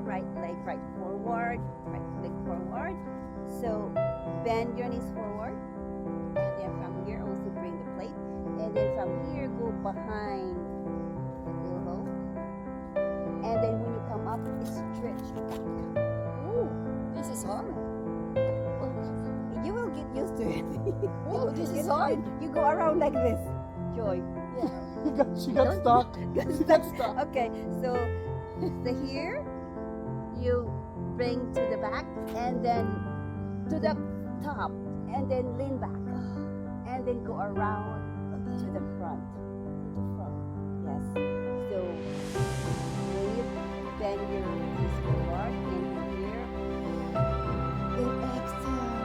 right leg right forward, right leg forward. So bend your knees forward, and then from here also bring the plate, and then from here go behind the elbow, and then when you come up, stretch back. Oh, this is hard. You will get used to it. Oh, this is hard. You go around like this, Joy. She got stuck. She got stuck. Okay, so here you bring to the back and then to the top and then lean back and then go around to the front. To the front. Yes. So breathe, bend your knees forward in here. And exhale.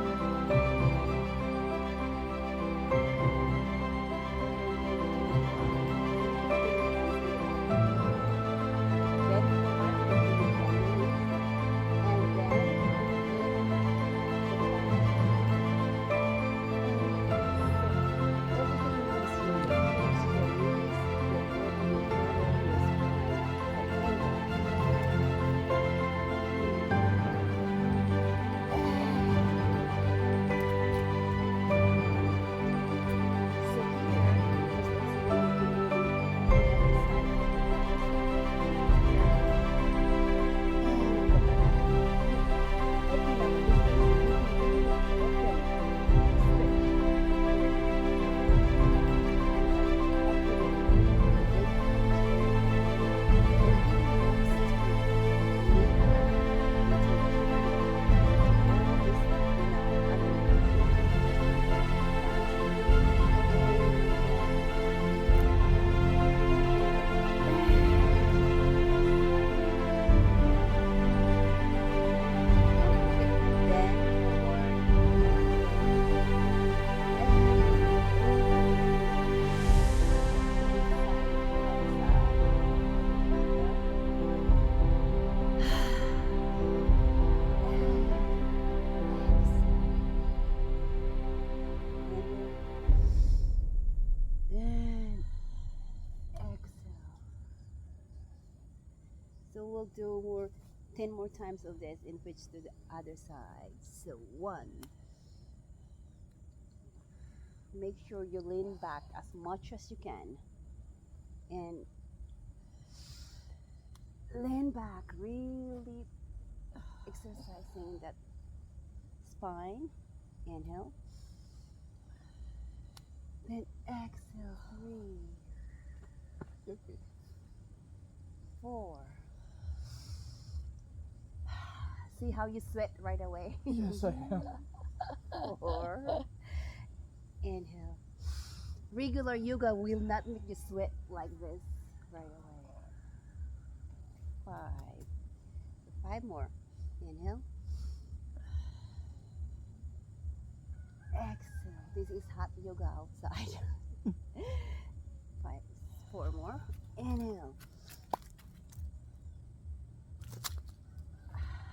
Bend forward, and then Then exhale. So we'll do 10 more times of this and switch to the other side. So 1. Make sure you lean back as much as you can. And lean back, really exercising that spine. Inhale. Then exhale. 3, 4. See how you sweat right away? Yes, I am. 4. Inhale. Regular yoga will not make you sweat like this right away. 5. 5 more. Inhale. Exhale. This is hot yoga outside. 5. 4 more. Inhale.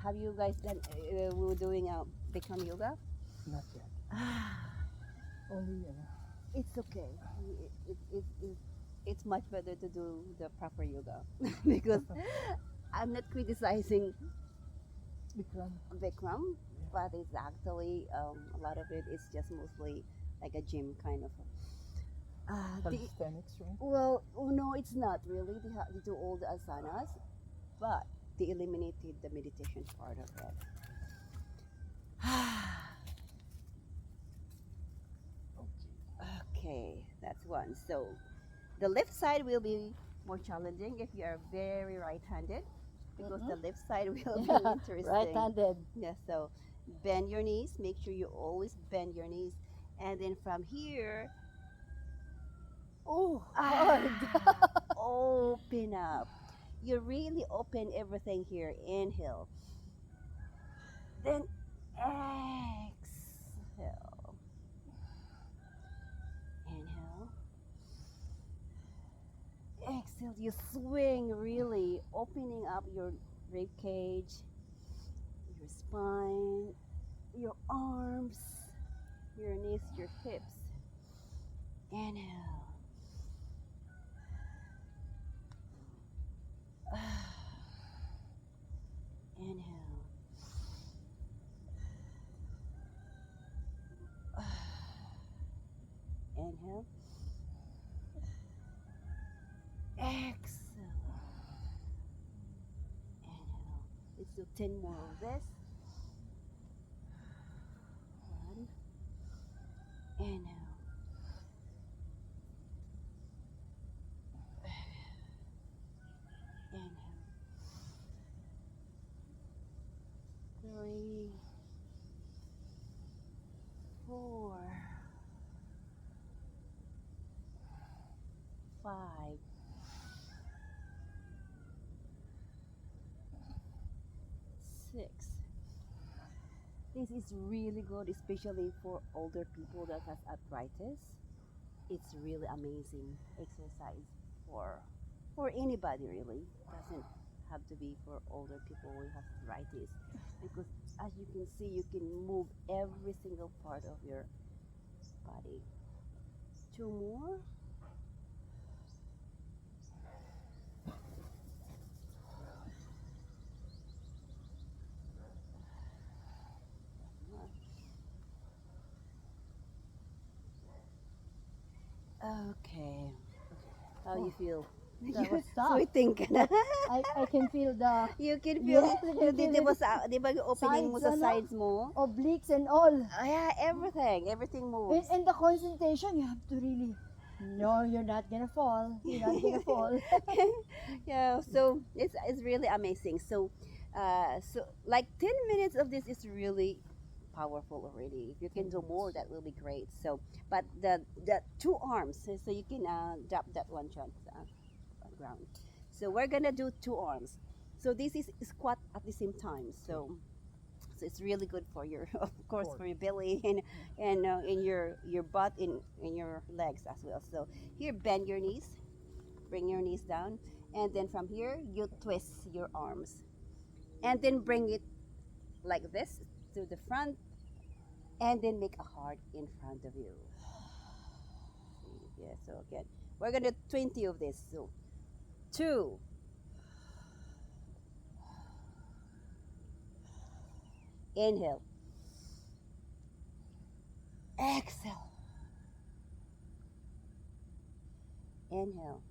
Have you guys done? We were doing Bikram yoga. Not yet. Only, It's okay. It's much better to do the proper yoga because I'm not criticizing Bikram. Bikram, but it's actually a lot of it is just mostly like a gym kind of. Calisthenics, right? Well, no, it's not really. They do all the asanas, but they eliminated the meditation part of it. Okay, that's one. So the left side will be more challenging if you are very right-handed because the left side will be interesting. Right-handed. Yeah, so bend your knees. Make sure you always bend your knees. And then from here, Hard. open up. You really open everything here. Inhale. Then exhale. Inhale. Exhale. You swing really, opening up your rib cage, your spine, your arms, your knees, your hips. Inhale. So 10 more of this. One. Inhale. Inhale. 3, 4, 5, 6. This is really good, especially for older people that has arthritis. It's really amazing exercise for anybody really. Doesn't have to be for older people who have arthritis, because as you can see, you can move every single part of your body. 2 more. Okay. How you feel? That was tough. Sweating ka na. I can feel the You can feel, Yes, I can you did, feel it. di ba yung opening mo Sides, sa ano? sides mo? obliques and all. Yeah, everything moves. And the concentration, you have to really. No, you're not gonna fall. You're not gonna fall. Yeah, so it's really amazing. So like 10 minutes of this is really powerful already. If you can do more, that will be great. So, but the 2 arms, so you can drop that one shot on ground. So we're gonna do 2 arms. So this is squat at the same time. So it's really good for your, of course, for your belly and in your butt, in your legs as well. So here, bend your knees, bring your knees down, and then from here you twist your arms, and then bring it like this to the front, and then make a heart in front of you. Yeah. So again, we're gonna 20 of this. So 2. Inhale. Exhale. Inhale.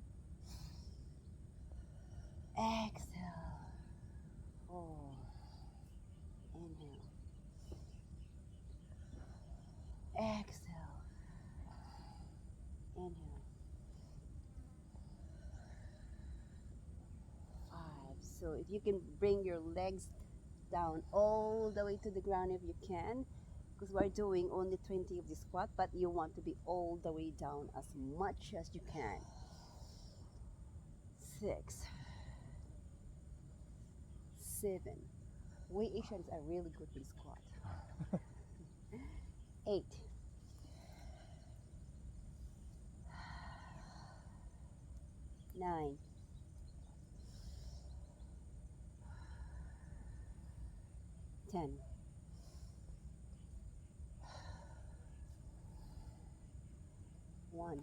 Exhale. 4. Inhale. Exhale. Inhale. 5. So if you can bring your legs down all the way to the ground if you can, because we're doing only 20 of the squat, but you want to be all the way down as much as you can. 6, 7. We Asians are really good with squat. 8, 9, 10, 1,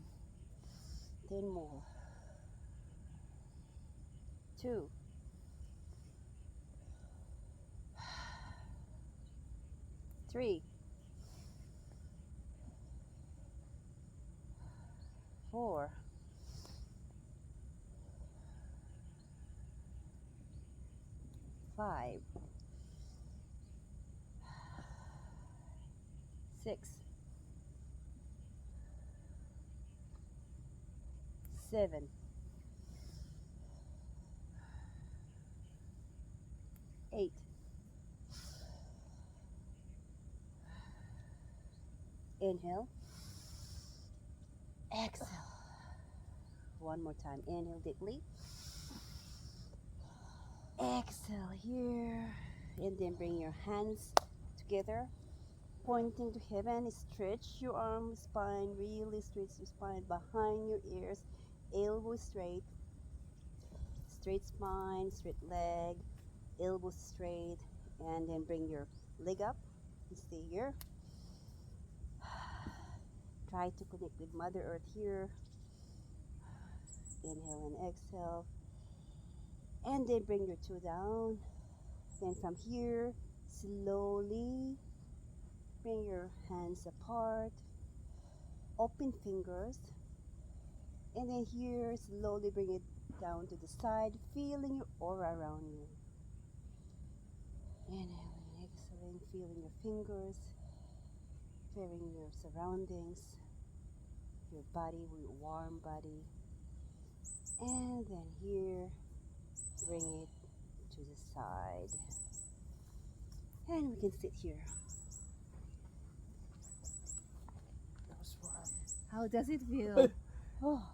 10 more, 2, 3, 4, 5, 6, 7, 8, 9. Inhale. Exhale. One more time. Inhale deeply. Exhale here. And then bring your hands together, pointing to heaven. Stretch your arms, spine. Really stretch your spine behind your ears. Elbow straight. Straight spine, straight leg. Elbow straight. And then bring your leg up and stay here. Try to connect with Mother Earth here. Inhale and exhale. And then bring your 2 down. Then from here, slowly bring your hands apart. Open fingers. And then here, slowly bring it down to the side, feeling your aura around you. Inhaling, exhaling, feeling your fingers, feeling your surroundings, your body, your warm body. And then here, bring it to the side. And we can sit here. That was warm. How does it feel? Oh.